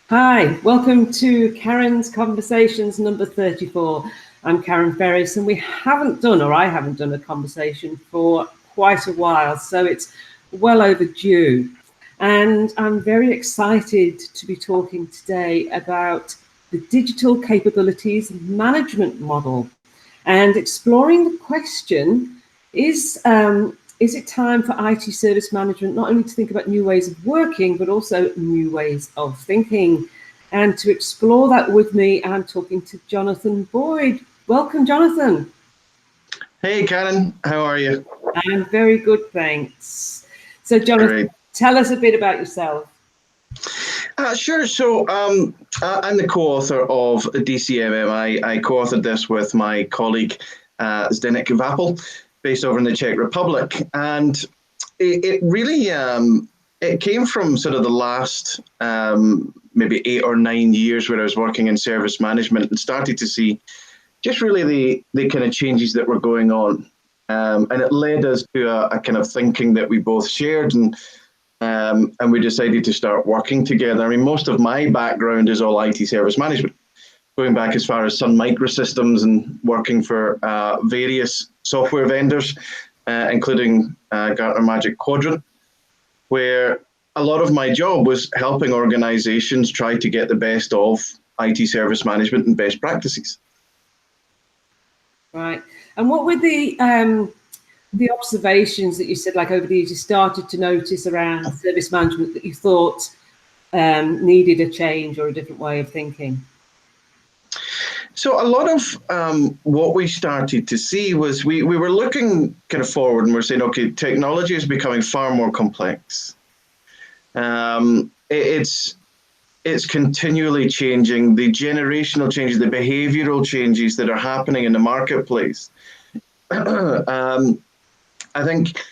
Hi, welcome to Karen's Conversations number 34. I'm Karen Ferris, and we haven't done, or I haven't done, a conversation for quite a while, so it's well overdue. And I'm very excited to be talking today about the digital capabilities management model and exploring the question, is it time for IT service management not only to think about new ways of working, but also new ways of thinking? And to explore that with me, I'm talking to Jonathan Boyd. Welcome, Jonathan. Hey, Karen, how are you? I'm very good, thanks. So, Jonathan, Great. tell us a bit about yourself. Sure. So I'm the co-author of DCMM. I co-authored this with my colleague Zdeněk Vapel, based over in the Czech Republic. And it really it came from sort of the last maybe 8 or 9 years where I was working in service management and started to see just really the kind of changes that were going on. And it led us to a kind of thinking that we both shared, and we decided to start working together. I mean, most of my background is all IT service management, going back as far as Sun Microsystems and working for various software vendors, including Gartner Magic Quadrant, where a lot of my job was helping organizations try to get the best of IT service management and best practices. Right. And what were the observations that you said, like over the years, you started to notice around service management that you thought needed a change or a different way of thinking? So a lot of what we started to see was we were looking kind of forward, and we're saying, okay, technology is becoming far more complex. It's continually changing. The generational changes, the behavioral changes that are happening in the marketplace. I think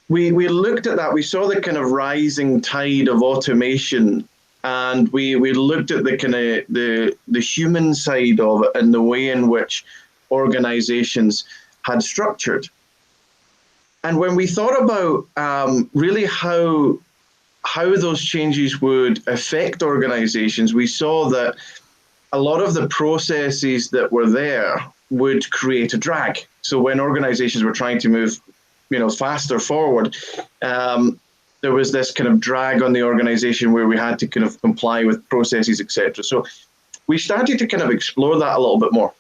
we looked at that. We saw the kind of rising tide of automation, and we looked at the kind of the human side of it and the way in which organizations had structured. And when we thought about really how those changes would affect organizations, we saw that a lot of the processes that were there would create a drag. So when organizations were trying to move, faster forward, there was this kind of drag on the organization where we had to kind of comply with processes, etc. So we started to kind of explore that a little bit more.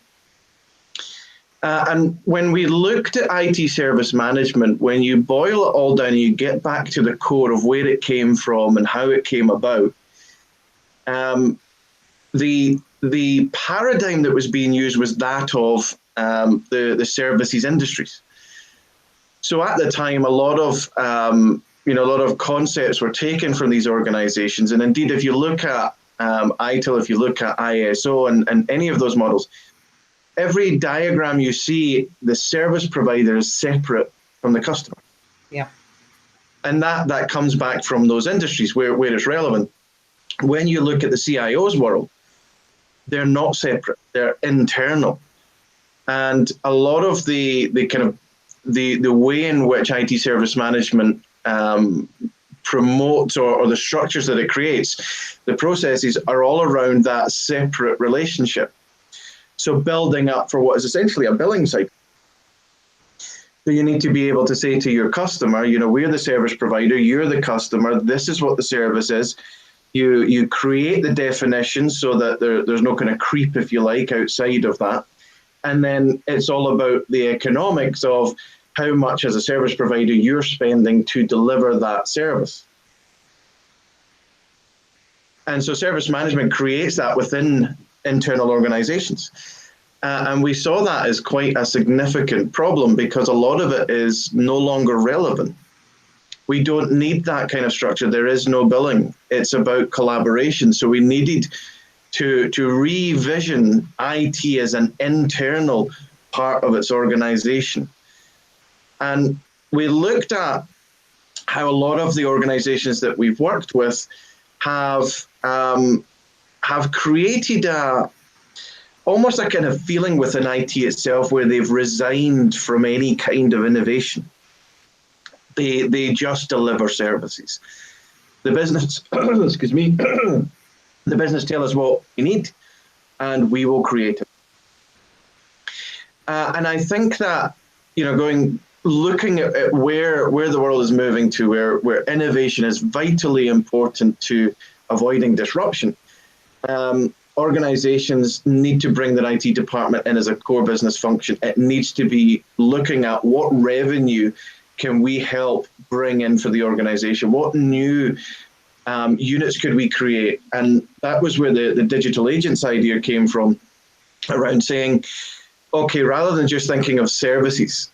And when we looked at IT service management, when you boil it all down and you get back to the core of where it came from and how it came about, the paradigm that was being used was that of the services industries. So at the time, a lot of concepts were taken from these organizations. And indeed, if you look at ITIL, if you look at ISO and any of those models, every diagram you see, the service provider is separate from the customer. Yeah. And that comes back from those industries where it's relevant. When you look at the CIO's world, they're not separate, they're internal. And a lot of the kind of the way in which IT service management promotes or the structures that it creates, the processes are all around that separate relationship. So building up for what is essentially a billing cycle. So you need to be able to say to your customer, we're the service provider, you're the customer, this is what the service is. You create the definition so that there's no kind of creep, if you like, outside of that. And then it's all about the economics of how much as a service provider you're spending to deliver that service. And so service management creates that within internal organizations. And we saw that as quite a significant problem because a lot of it is no longer relevant. We don't need that kind of structure. There is no billing. It's about collaboration. So we needed to revision IT as an internal part of its organization. And we looked at how a lot of the organizations that we've worked with have created almost a kind of feeling within IT itself where they've resigned from any kind of innovation. They just deliver services. The business, excuse me, The business tell us what we need, and we will create it. And I think that, looking at where the world is moving to, where innovation is vitally important to avoiding disruption, organizations need to bring their IT department in as a core business function. It needs to be looking at what revenue can we help bring in for the organization, what new units could we create. And that was where the digital agents idea came from, around saying, okay, rather than just thinking of services,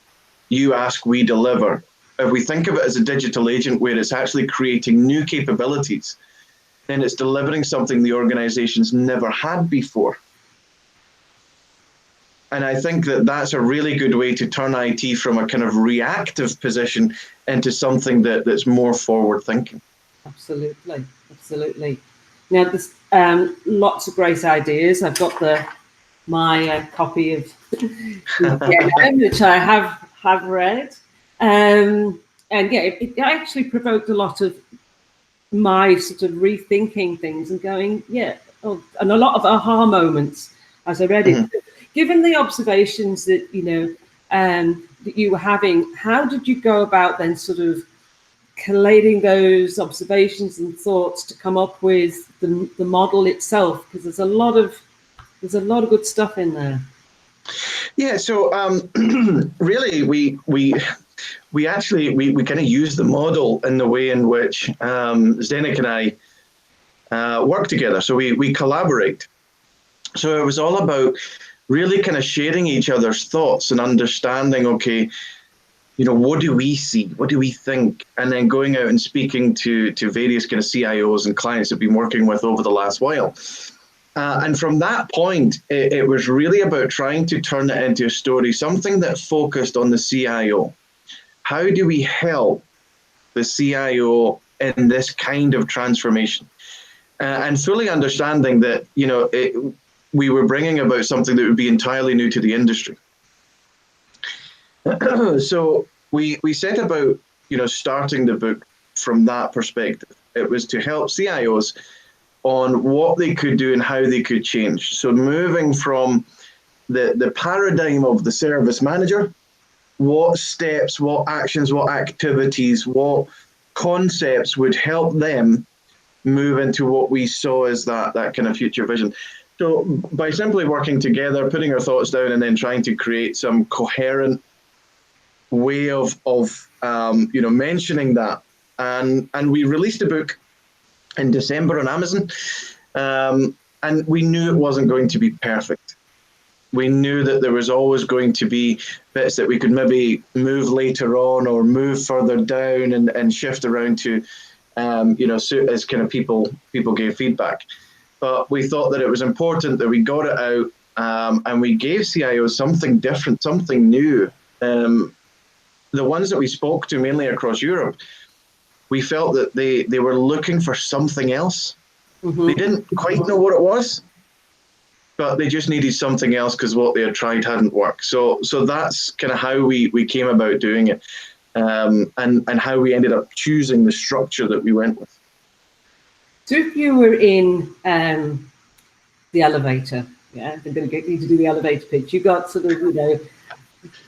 you ask, we deliver. If we think of it as a digital agent where it's actually creating new capabilities, then it's delivering something the organization's never had before. And I think that that's a really good way to turn IT from a kind of reactive position into something that's more forward thinking. Absolutely, absolutely. Now, there's lots of great ideas. I've got my copy of DCMM, which I have read, and yeah, it actually provoked a lot of my sort of rethinking things and going, and a lot of aha moments as I read it. Given the observations that that you were having, how did you go about then sort of collating those observations and thoughts to come up with the model itself? Because there's a lot of good stuff in there. Yeah, so really we kind of use the model in the way in which Zdeněk and I work together. So we collaborate. So it was all about really kind of sharing each other's thoughts and understanding, okay, what do we see? What do we think? And then going out and speaking to various kind of CIOs and clients I've been working with over the last while. And from that point, it was really about trying to turn it into a story, something that focused on the CIO. How do we help the CIO in this kind of transformation? And fully understanding that, we were bringing about something that would be entirely new to the industry. So we set about, starting the book from that perspective. It was to help CIOs on what they could do and how they could change. So moving from the paradigm of the service manager, what steps, what actions, what activities, what concepts would help them move into what we saw as that kind of future vision. So by simply working together, putting our thoughts down, and then trying to create some coherent way of mentioning that, and we released a book in December on Amazon, and we knew it wasn't going to be perfect. We knew that there was always going to be bits that we could maybe move later on or move further down and shift around to, suit as kind of people gave feedback. But we thought that it was important that we got it out, and we gave CIOs something different, something new. The ones that we spoke to mainly across Europe, we felt that they were looking for something else. They didn't quite know what it was, but they just needed something else because what they had tried hadn't worked. So that's kind of how we came about doing it, and how we ended up choosing the structure that we went with. So if you were in the elevator, they're going to get you to do the elevator pitch. You got sort of,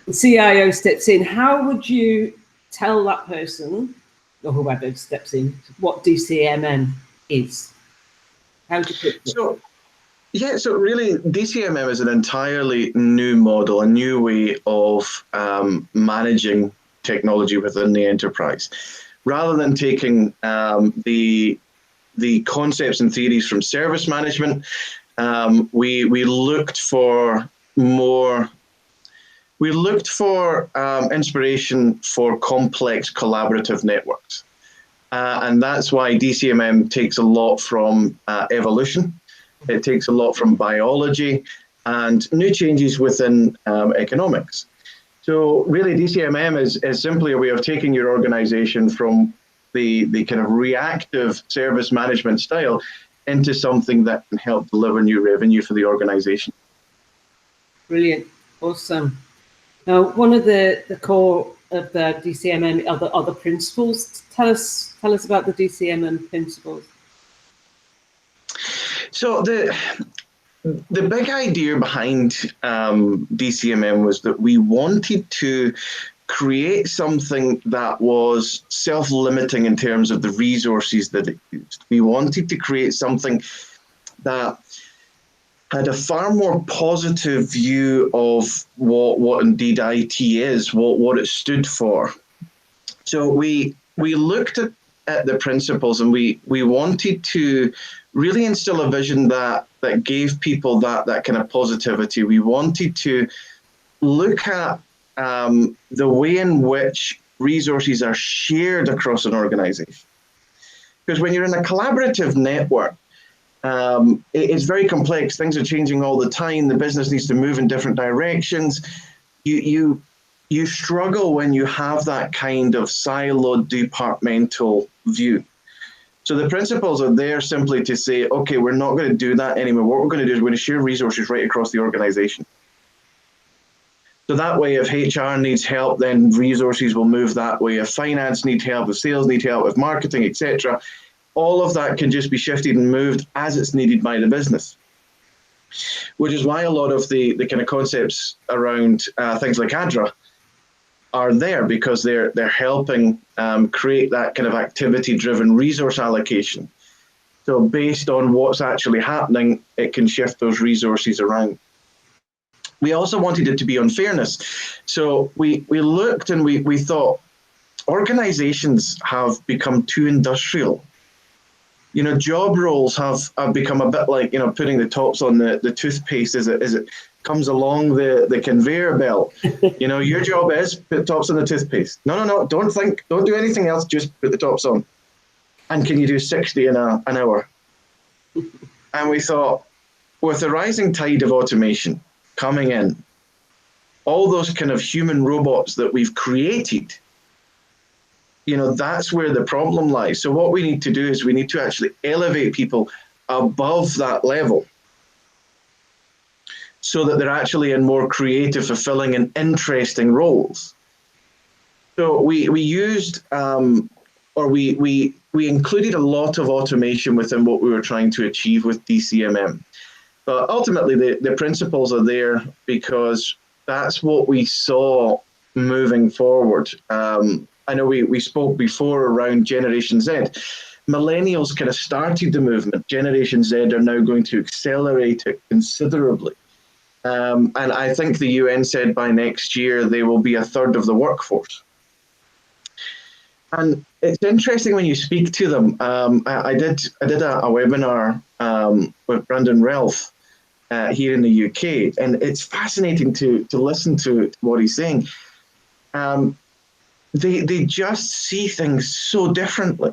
the CIO steps in. How would you tell that person, or whoever steps in, what DCMM is? How would you put it? So really, DCMM is an entirely new model, a new way of managing technology within the enterprise. Rather than taking the concepts and theories from service management, we looked for inspiration for complex collaborative networks. And that's why DCMM takes a lot from evolution. It takes a lot from biology and new changes within economics. So really, DCMM is simply a way of taking your organization from the kind of reactive service management style into something that can help deliver new revenue for the organization. Brilliant. Awesome. Now, one of the core of the DCMM are the principles. Tell us about the DCMM principles. So the big idea behind DCMM was that we wanted to create something that was self-limiting in terms of the resources that it used. We wanted to create something that had a far more positive view of what indeed IT is, what it stood for. So we looked at the principles, and we wanted to really instill a vision that gave people that kind of positivity. We wanted to look at the way in which resources are shared across an organization. Because when you're in a collaborative network, it's very complex. Things are changing all the time. The business needs to move in different directions. You struggle when you have that kind of siloed departmental view. So the principles are there simply to say, okay, we're not going to do that anymore. What we're going to do is we're going to share resources right across the organization. So that way, if HR needs help, then resources will move that way. If finance needs help, if sales need help, if marketing, etc., all of that can just be shifted and moved as it's needed by the business. Which is why a lot of the kind of concepts around things like ADRA are there, because they're helping create that kind of activity-driven resource allocation. So based on what's actually happening, it can shift those resources around. We also wanted it to be on fairness. So we looked and we thought organizations have become too industrial. Job roles have become a bit like, putting the tops on the toothpaste as it comes along the conveyor belt. Your job is put tops on the toothpaste. No, don't do anything else, just put the tops on. And can you do 60 in an hour? And we thought, with the rising tide of automation coming in, all those kind of human robots that we've created, that's where the problem lies. So what we need to do is we need to actually elevate people above that level so that they're actually in more creative, fulfilling, and interesting roles. So we used, we included a lot of automation within what we were trying to achieve with DCMM. But ultimately, the principles are there because that's what we saw moving forward. I know we spoke before around Generation Z. Millennials kind of started the movement. Generation Z are now going to accelerate it considerably. And I think the UN said by next year they will be a third of the workforce. And it's interesting when you speak to them. I did a webinar with Brandon Relf here in the UK, and it's fascinating to listen to what he's saying. They just see things so differently.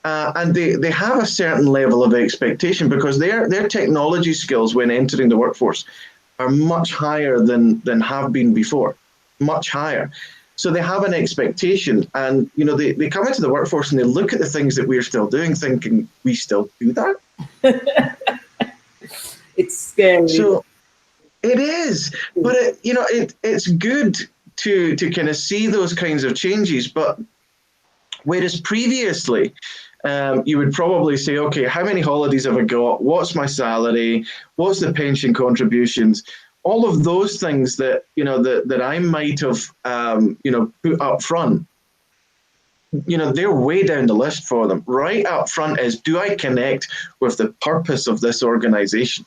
And they have a certain level of expectation because their technology skills when entering the workforce are much higher than have been before, much higher. So they have an expectation, and they come into the workforce and they look at the things that we're still doing, thinking we still do that. It's scary. So it is, but it's good to kind of see those kinds of changes. But whereas previously, you would probably say, okay, how many holidays have I got? What's my salary? What's the pension contributions? All of those things that that I might have put up front. They're way down the list for them. Right up front is, do I connect with the purpose of this organization?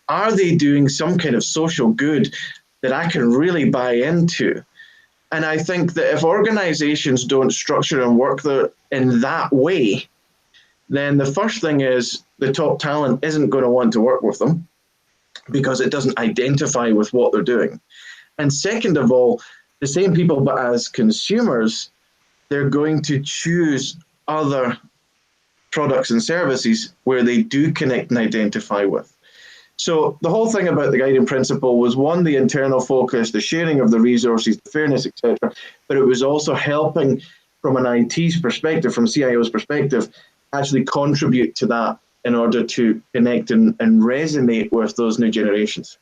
Are they doing some kind of social good that I can really buy into? And I think that if organizations don't structure and work in that way, then the first thing is the top talent isn't going to want to work with them because it doesn't identify with what they're doing. And second of all, the same people, but as consumers, they're going to choose other products and services where they do connect and identify with. So the whole thing about the guiding principle was, one, the internal focus, the sharing of the resources, the fairness, etc. But it was also helping from an IT's perspective, from CIO's perspective, actually contribute to that in order to connect and resonate with those new generations.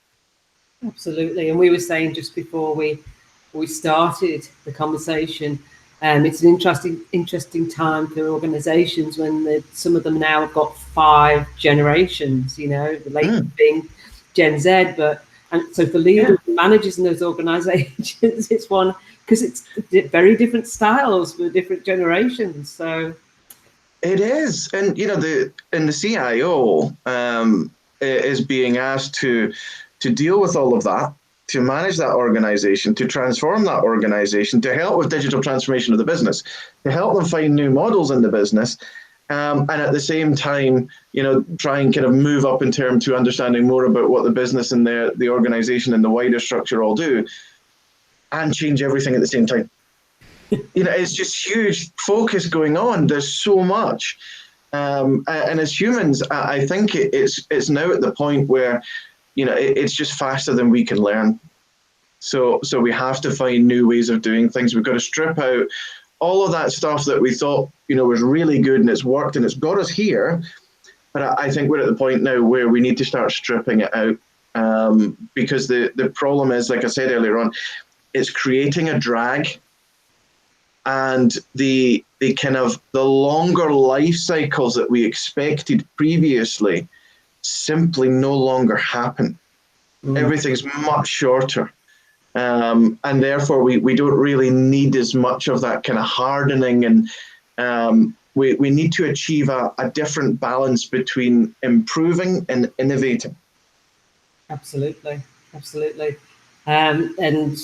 Absolutely. And we were saying just before we started the conversation, It's an interesting time for organisations when some of them now have got 5 generations. You know, the latest being Gen Z, and so for leaders and managers in those organisations, it's one because it's very different styles for different generations. So it is, and you know, the CIO is being asked to deal with all of that, to manage that organization, to transform that organization, to help with digital transformation of the business, to help them find new models in the business, and at the same time, you know, try and kind of move up in terms to understanding more about what the business and the organization and the wider structure all do, and change everything at the same time. You know, it's just huge focus going on. There's so much. And as humans, I think it's now at the point where, you know, it's just faster than we can learn. So we have to find new ways of doing things. We've got to strip out all of that stuff that we thought, you know, was really good and it's worked and it's got us here. But I think we're at the point now where we need to start stripping it out, because the problem is, like I said earlier on, it's creating a drag, and the kind of the longer life cycles that we expected previously simply no longer happen. Everything's much shorter. And therefore we don't really need as much of that kind of hardening, and we need to achieve a different balance between improving and innovating. Absolutely. And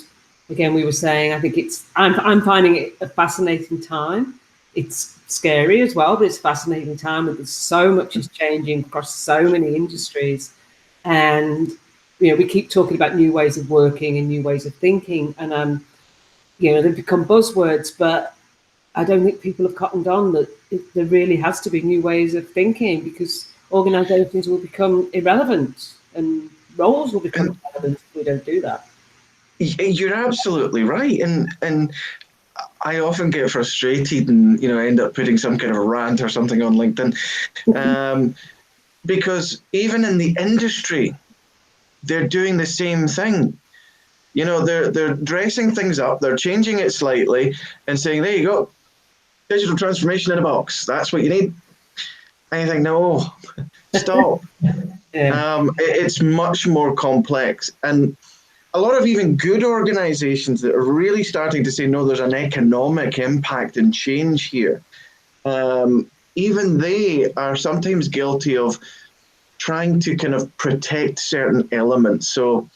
again, we were saying, I think I'm finding it a fascinating time. It's scary as well, but it's a fascinating time, and there's so much is changing across so many industries. And you know, we keep talking about new ways of working and new ways of thinking, and you know, they've become buzzwords, but I don't think people have cottoned on that there really has to be new ways of thinking, because organisations will become irrelevant and roles will become irrelevant if we don't do that. You're absolutely right, and I often get frustrated and, you know, end up putting some kind of a rant or something on LinkedIn, because even in the industry, they're doing the same thing. You know, they're dressing things up, they're changing it slightly, and saying, "There you go, digital transformation in a box. That's what you need." And you think, no, stop. It's much more complex, and a lot of even good organizations that are really starting to say, no, there's an economic impact and change here. Even they are sometimes guilty of trying to kind of protect certain elements. So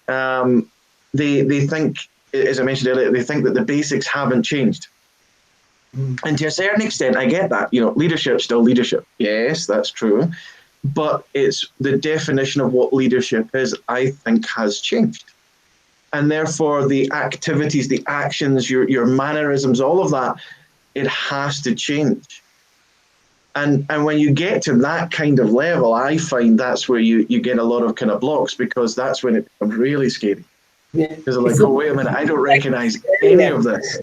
they think, as I mentioned earlier, they think that the basics haven't changed. And to a certain extent, I get that. You know, leadership's still leadership. Yes, that's true. But it's the definition of what leadership is, I think, has changed. And therefore, the activities, the actions, your mannerisms, all of that, it has to change. And when you get to that kind of level, I find that's where you get a lot of kind of blocks, because that's when it becomes really scary. Because they're like, oh, wait a minute, I don't recognize any of this.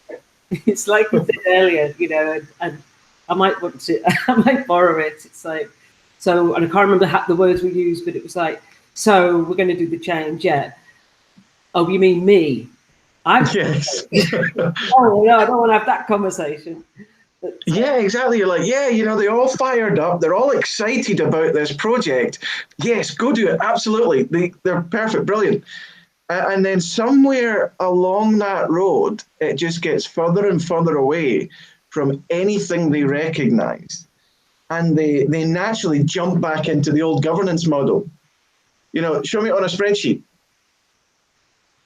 It's like we said earlier, you know, and I might want to, I might borrow it. It's like, so, and I can't remember the words we used, but it was like, so we're going to do the change, yeah. Oh, you mean me? Yes. Oh, no, I don't want to have that conversation. But, yeah, exactly. You're like, yeah, you know, they're all fired up. They're all excited about this project. Yes, go do it. Absolutely. They're perfect, brilliant. And then somewhere along that road, it just gets further and further away from anything they recognize. And they naturally jump back into the old governance model. You know, show me it on a spreadsheet.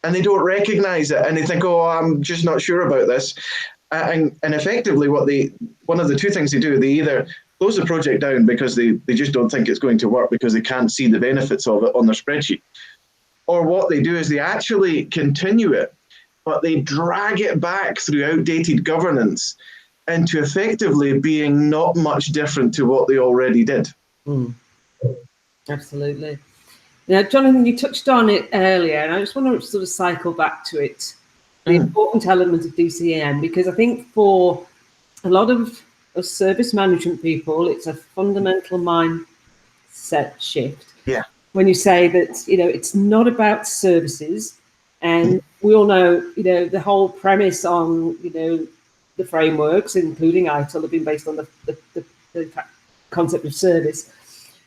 And they don't recognize it, and they think, oh, I'm just not sure about this. And effectively, one of the two things they do, they either close the project down because they just don't think it's going to work because they can't see the benefits of it on their spreadsheet. Or what they do is they actually continue it, but they drag it back through outdated governance into effectively being not much different to what they already did. Absolutely. Now, Jonathan, you touched on it earlier, and I just want to sort of cycle back to it, the important element of DCMM, because I think for a lot of service management people, it's a fundamental mindset shift. Yeah. When you say that, you know, it's not about services, and we all know, you know, the whole premise on, you know, the frameworks, including ITIL, have been based on the concept of service.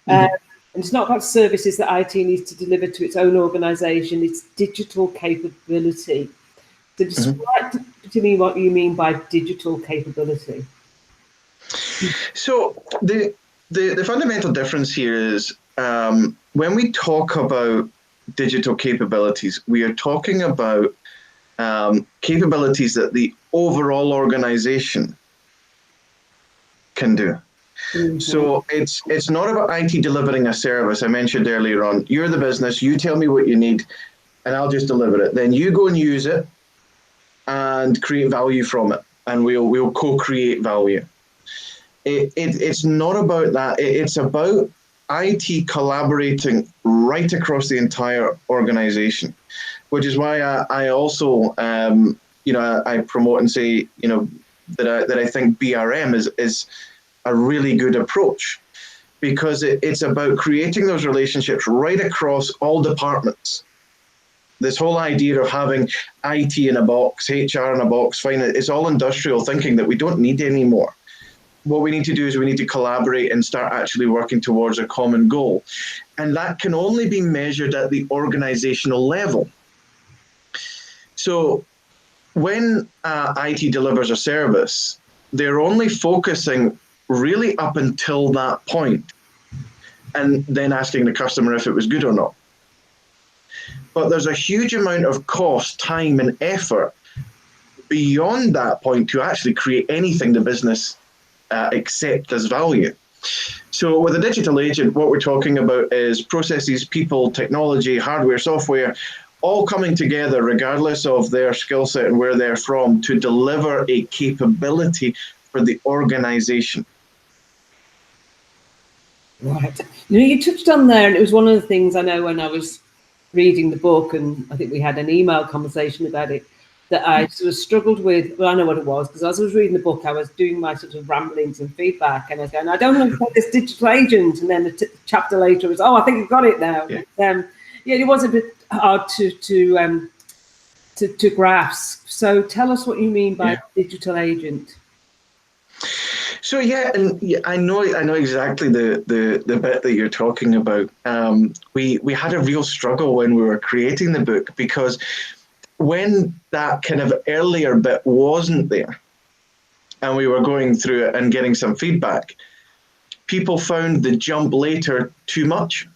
And it's not about services that IT needs to deliver to its own organisation, it's digital capability. So describe to me what you mean by digital capability. So the fundamental difference here is when we talk about digital capabilities, we are talking about capabilities that the overall organization can do. So it's not about IT delivering a service. I mentioned earlier on, you're the business, you tell me what you need, and I'll just deliver it. Then you go and use it and create value from it, and we'll co-create value. It's not about that. It's about IT collaborating right across the entire organization, which is why I also, I promote and say, that I think BRM is a really good approach, because it's about creating those relationships right across all departments. This whole idea of having IT in a box, HR in a box, finance, it's all industrial thinking that we don't need anymore. What we need to do is we need to collaborate and start actually working towards a common goal. And that can only be measured at the organizational level. So when IT delivers a service, they're only focusing really up until that point, and then asking the customer if it was good or not. But there's a huge amount of cost, time, and effort beyond that point to actually create anything the business accept as value. So with a digital agent, what we're talking about is processes, people, technology, hardware, software, all coming together regardless of their skill set and where they're from to deliver a capability for the organization. Right. You touched on there, and it was one of the things I know when I was reading the book, and I think we had an email conversation about it, that I sort of struggled with. Well, I know what it was, because as I was reading the book, I was doing my sort of ramblings and feedback, and I was going, I don't understand this digital agent. And then the chapter later was, oh, I think you've got it now. Yeah, it was a bit hard to grasp. So tell us what you mean by digital agent. So I know exactly the bit that you're talking about. We had a real struggle when we were creating the book, because when that kind of earlier bit wasn't there, and we were going through it and getting some feedback, people found the jump later too much.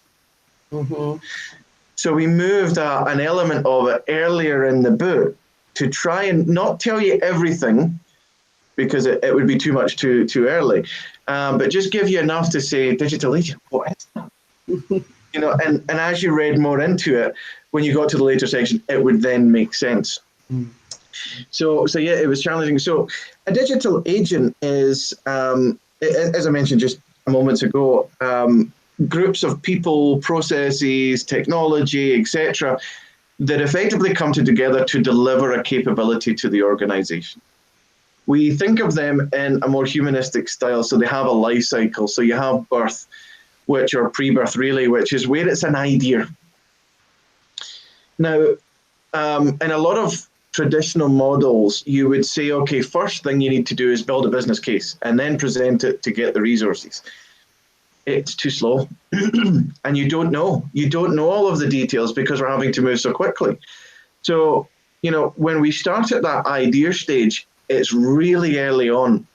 So we moved an element of it earlier in the book to try and not tell you everything, because it would be too much too early, but just give you enough to say, digital agent, what is that? And as you read more into it, when you got to the later section, it would then make sense. So yeah, it was challenging. So a digital agent is, as I mentioned just a moment ago, groups of people, processes, technology, etc., that effectively come together to deliver a capability to the organization. We think of them in a more humanistic style, so they have a life cycle. So you have birth, or pre-birth really, which is where it's an idea. Now, in a lot of traditional models, you would say, okay, first thing you need to do is build a business case and then present it to get the resources. It's too slow. And you don't know all of the details because we're having to move so quickly. So, when we start at that idea stage, it's really early on.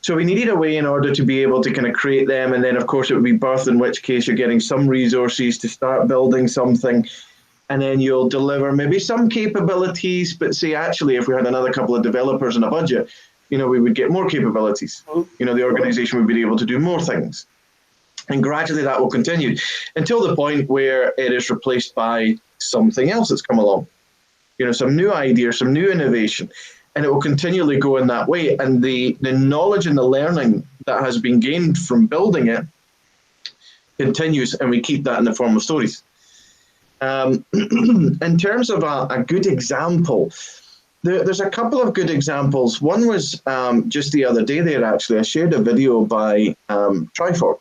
So we needed a way in order to be able to kind of create them. And then, of course, it would be birth, in which case you're getting some resources to start building something. And then you'll deliver maybe some capabilities, but say, actually, if we had another couple of developers and a budget, we would get more capabilities. The organization would be able to do more things. And gradually that will continue until the point where it is replaced by something else that's come along. Some new idea, some new innovation. And it will continually go in that way. And the knowledge and the learning that has been gained from building it continues, and we keep that in the form of stories. In terms of a good example, there's a couple of good examples. One was just the other day there, actually. I shared a video by Trifork.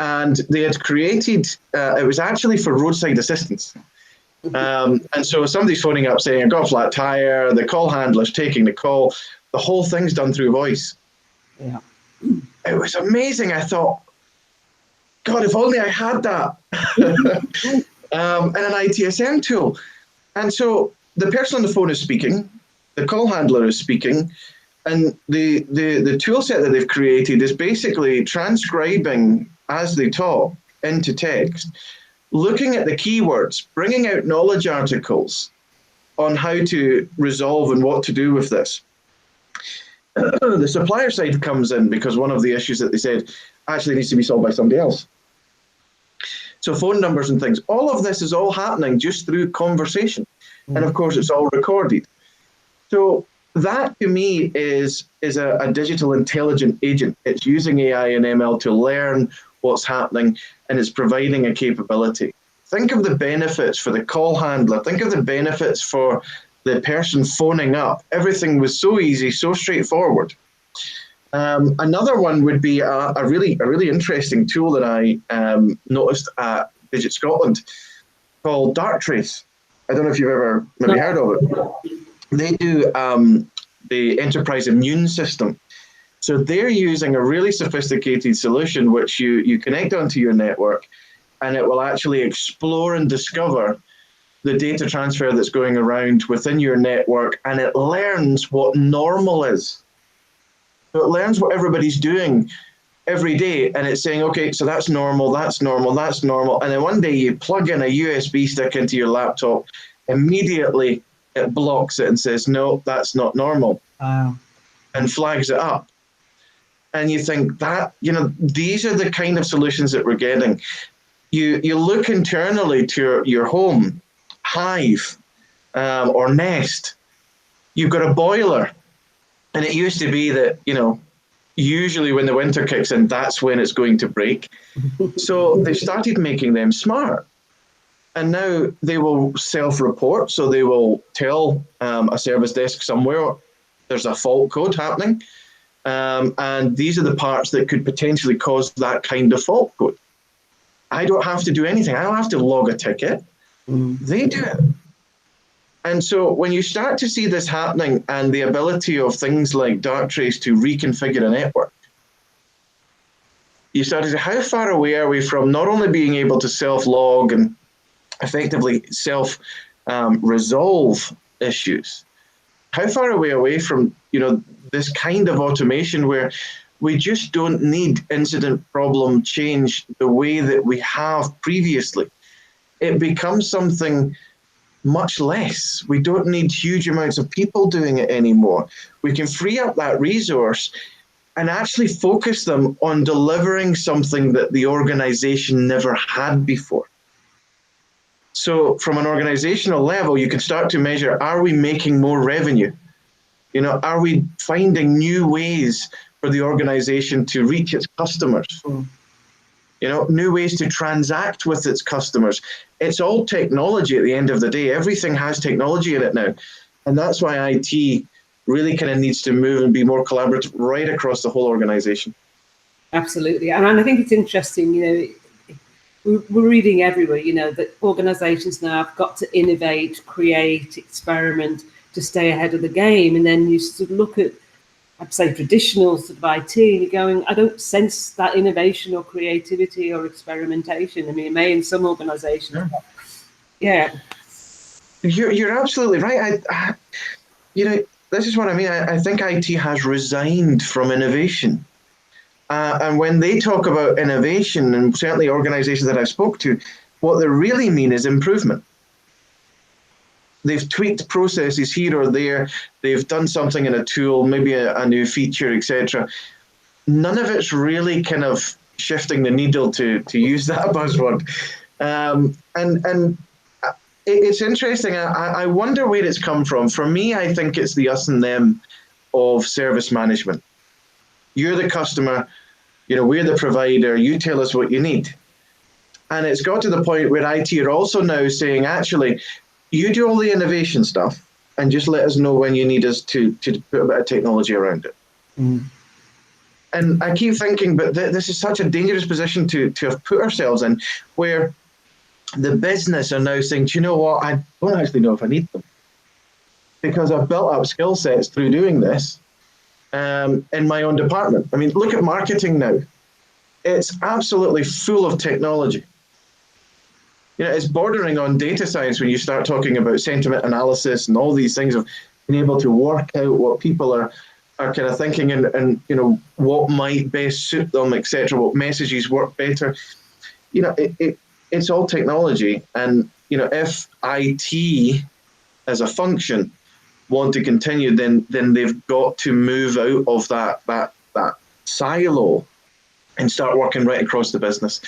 And they had created, it was actually for roadside assistance. And so somebody's phoning up saying, I've got a flat tire, the call handler's taking the call, the whole thing's done through voice. Yeah. It was amazing. I thought, God, if only I had that. And an ITSM tool. And so the person on the phone is speaking, the call handler is speaking, and the tool set that they've created is basically transcribing as they talk into text, looking at the keywords, bringing out knowledge articles on how to resolve and what to do with this. The supplier side comes in because one of the issues that they said actually needs to be solved by somebody else. So phone numbers and things, all of this is all happening just through conversation. And of course, it's all recorded. So that to me is a digital intelligent agent. It's using AI and ML to learn what's happening, and it's providing a capability. Think of the benefits for the call handler. Think of the benefits for the person phoning up. Everything was so easy, so straightforward. Another one would be a really interesting tool that I noticed at Digit Scotland called Darktrace. I don't know if you've ever maybe heard of it. They do the enterprise immune system. So they're using a really sophisticated solution which you connect onto your network, and it will actually explore and discover the data transfer that's going around within your network, and it learns what normal is. So it learns what everybody's doing every day, and it's saying, okay, so that's normal, that's normal, that's normal. And then one day you plug in a USB stick into your laptop, immediately it blocks it and says, no, that's not normal. Wow. And flags it up. And you think that, these are the kind of solutions that we're getting. You look internally to your home, Hive, or Nest. You've got a boiler. And it used to be that, usually when the winter kicks in, that's when it's going to break. So they started making them smart. And now they will self-report. So they will tell a service desk somewhere there's a fault code happening. And these are the parts that could potentially cause that kind of fault code. I don't have to do anything. I don't have to log a ticket. They do it. And so when you start to see this happening and the ability of things like Darktrace to reconfigure a network, you start to say, how far away are we from not only being able to self-log and effectively self-resolve issues? How far are we away from, this kind of automation where we just don't need incident problem change the way that we have previously? It becomes something much less. We don't need huge amounts of people doing it anymore. We can free up that resource and actually focus them on delivering something that the organization never had before. So from an organizational level, you can start to measure, are we making more revenue? Are we finding new ways for the organization to reach its customers? New ways to transact with its customers. It's all technology at the end of the day. Everything has technology in it now. And that's why IT really kind of needs to move and be more collaborative right across the whole organization. Absolutely. And I think it's interesting, we're reading everywhere, that organizations now have got to innovate, create, experiment to stay ahead of the game. And then you sort of look at, I'd say, traditional sort of IT, and you're going, I don't sense that innovation or creativity or experimentation. I mean, it may in some organizations. Yeah. You're absolutely right. This is what I mean. I think IT has resigned from innovation. And when they talk about innovation, and certainly organizations that I've spoke to, what they really mean is improvement. They've tweaked processes here or there. They've done something in a tool, maybe a new feature, etc. None of it's really kind of shifting the needle, to use that buzzword. And it's interesting. I wonder where it's come from. For me, I think it's the us and them of service management. You're the customer, we're the provider, you tell us what you need. And it's got to the point where IT are also now saying, actually, you do all the innovation stuff and just let us know when you need us to put a bit of technology around it. And I keep thinking, but this is such a dangerous position to have put ourselves in, where the business are now saying, do you know what, I don't actually know if I need them, because I've built up skill sets through doing this in my own department. I mean, look at marketing now. It's absolutely full of technology. You know, it's bordering on data science when you start talking about sentiment analysis and all these things of being able to work out what people are kind of thinking and you know, what might best suit them, etc., what messages work better. You know, it's all technology. And, you know, if IT as a function want to continue, then they've got to move out of that silo and start working right across the business.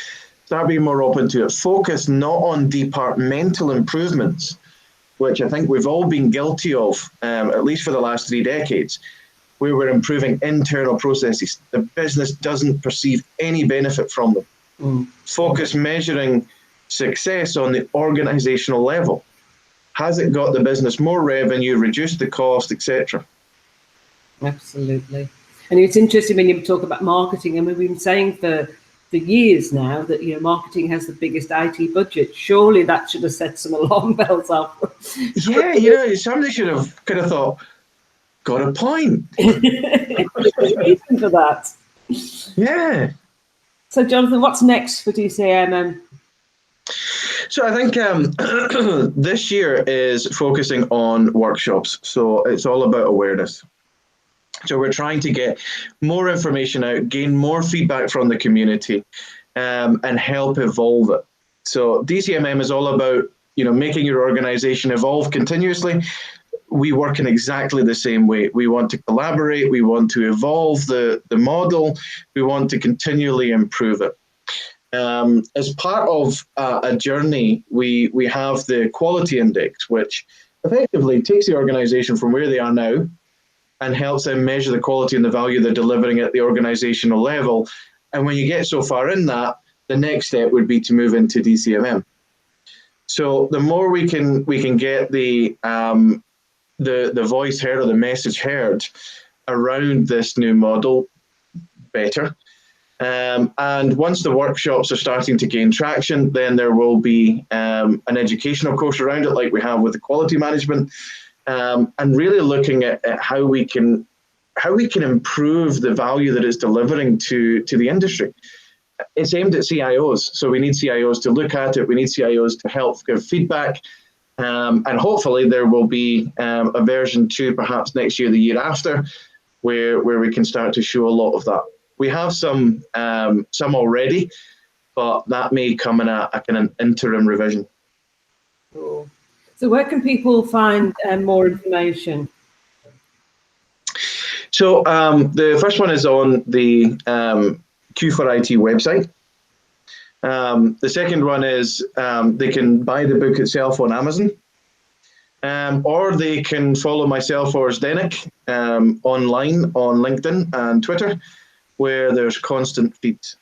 Start being more open to it. Focus not on departmental improvements, which I think we've all been guilty of, at least for the last 3 decades, where we're improving internal processes. The business doesn't perceive any benefit from them. Focus measuring success on the organizational level. Has it got the business more revenue, reduced the cost, etc.? Absolutely. And it's interesting when you talk about marketing, and we've been saying for years now that, you know, marketing has the biggest IT budget. Surely that should have set some alarm bells off. Yeah, you know, somebody should have kind of thought, got a point. There's a reason for that. Yeah. So, Jonathan, what's next for DCMM? So I think this year is focusing on workshops. So it's all about awareness. So we're trying to get more information out, gain more feedback from the community, and help evolve it. So DCMM is all about, you know, making your organization evolve continuously. We work in exactly the same way. We want to collaborate. We want to evolve the model. We want to continually improve it. As part of a journey, we have the quality index, which effectively takes the organization from where they are now and helps them measure the quality and the value they're delivering at the organizational level. And when you get so far in that, the next step would be to move into DCMM. So the more we can get the voice heard or the message heard around this new model, better. And once the workshops are starting to gain traction, then there will be an educational course around it, like we have with the quality management, and really looking at how we can improve the value that it's delivering to the industry. It's aimed at CIOs, so we need CIOs to look at it. We need CIOs to help give feedback, and hopefully there will be a version 2, perhaps next year, the year after, where we can start to show a lot of that. We have some already, but that may come in a kind of interim revision. Cool. So where can people find more information? So the first one is on the Q4IT website. The second one is they can buy the book itself on Amazon, or they can follow myself or Zdenek online on LinkedIn and Twitter, where there's constant feeds.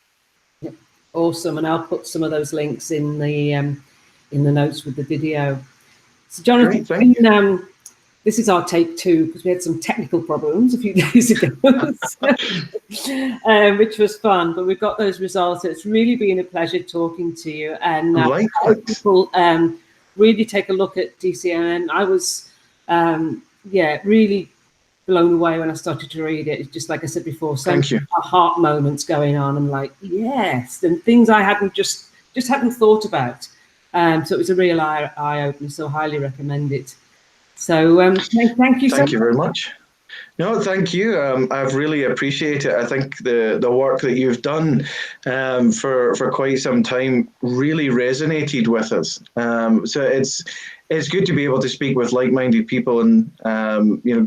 Yep. Awesome, and I'll put some of those links in the notes with the video. So, Jonathan, this is our take 2 because we had some technical problems a few days ago, which was fun. But we've got those results. It's really been a pleasure talking to you, and I hope people really take a look at DCMM. I was, really blown away when I started to read it. It's just like I said before, so many heart moments going on. I'm like, yes, and things I hadn't just hadn't thought about. So it was a real eye opener. So highly recommend it. So thank you. Thank you very much. No, thank you. I've really appreciated it. I think the work that you've done for quite some time really resonated with us. So it's good to be able to speak with like-minded people and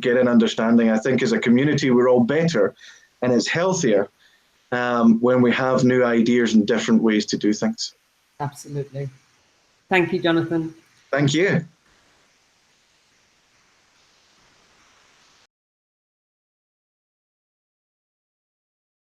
get an understanding. I think as a community we're all better, and it's healthier when we have new ideas and different ways to do things. Absolutely. Thank you, Jonathan. Thank you.